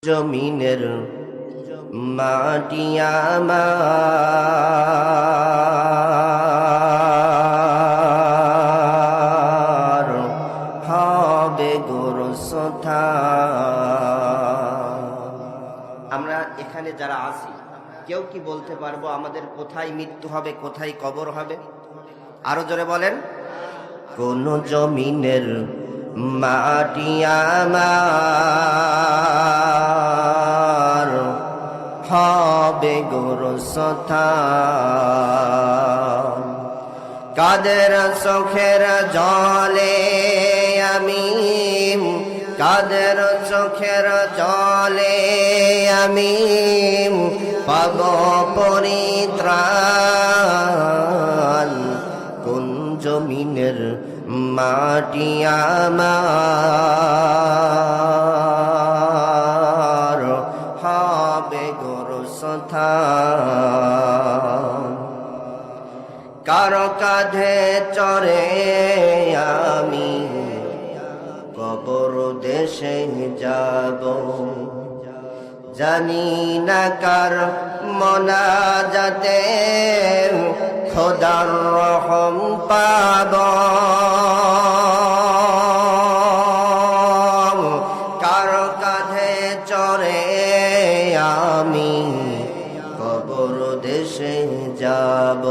জমিনের মাটি আমার হবে গোরস্থান। আমরা এখানে যারা আছি কেউ কি বলতে পারবো আমাদের কোথায় মৃত্যু হবে, কোথায় কবর হবে? আরো জোরে বলেন। কোন জমিনের মাটি আমার হবে গোরস্থান। কাদের চোখের জলে আমি, কাদের চোখের জলে আমি পাব পরিত্রাণ। কোন জমিনের মাটি আমার হবে গোরস্থান। কারো কাঁধে চড়ে আমি কবর দেশে যাব, জানি না কার মোনাজাতে খোদার রহম পাব। কারো কাঁধে চড়ে আমি কবর দেশে যাব,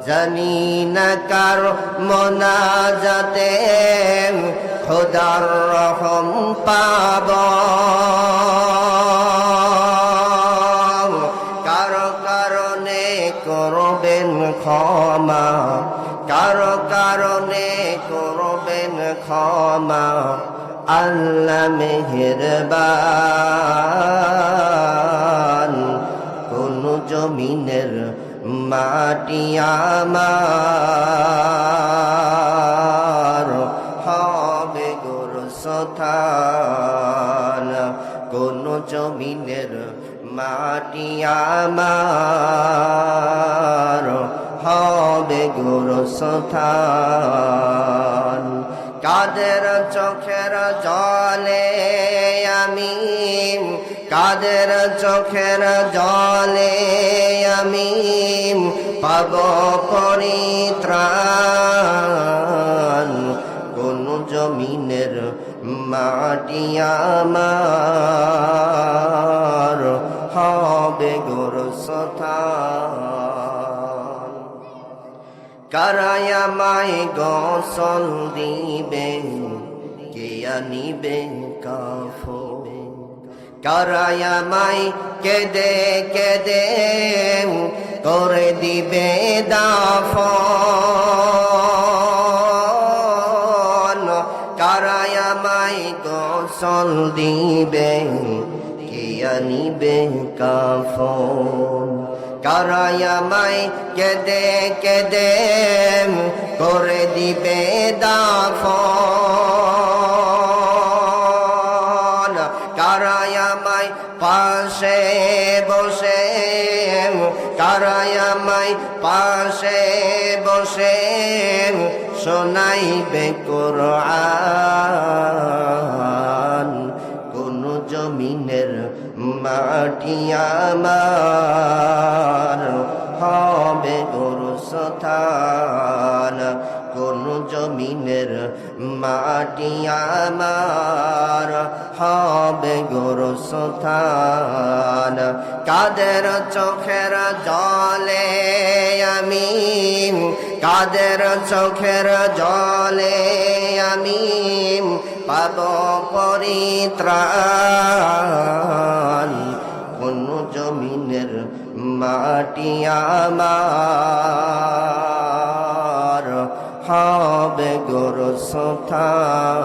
জানি না কার মোনাজাতে খোদার রহম পাব। কারো কারণে করবেন ক্ষমা, কারো কারণে করবেন ক্ষমা, আল্লাহ মেহেরবান। কোন জমিনের মাটি আমার হবে গোরস্থান। কোন জমিনের মাটি আমার হবে গোরস্থান। কাদের চোখের জলে আমি, কাদের চোখের জলে আমি পাব পরিত্রাণ। কোন জমিনের মাটি আমার হবে গোরস্থান। কারাই আমায় গোসল দিবে, কে আনিবে কাফন? কারাই আমায় কেঁদে কেঁদে করে দিবে দাফন? কারাই আমায় গোসল দিবে, কে আনিবে কাফন? কারাই আমায় কেঁদে কেঁদে করে দিবে দাফন? কারাই আমায় পাশে বসে, কারাই আমায় পাশে বসে শোনাইবে কোরআন? কোন জমিনের মাটি আমার হবে গোরস্থান। কোন জমিনের মাটি আমার হবে গোরস্থান। কাদের চোখের জলে আমি, কাদের চোখের জলে আমি পাব পরিত্রাণ। কোন জমিনের মাটি আমার হবে গোরস্থান।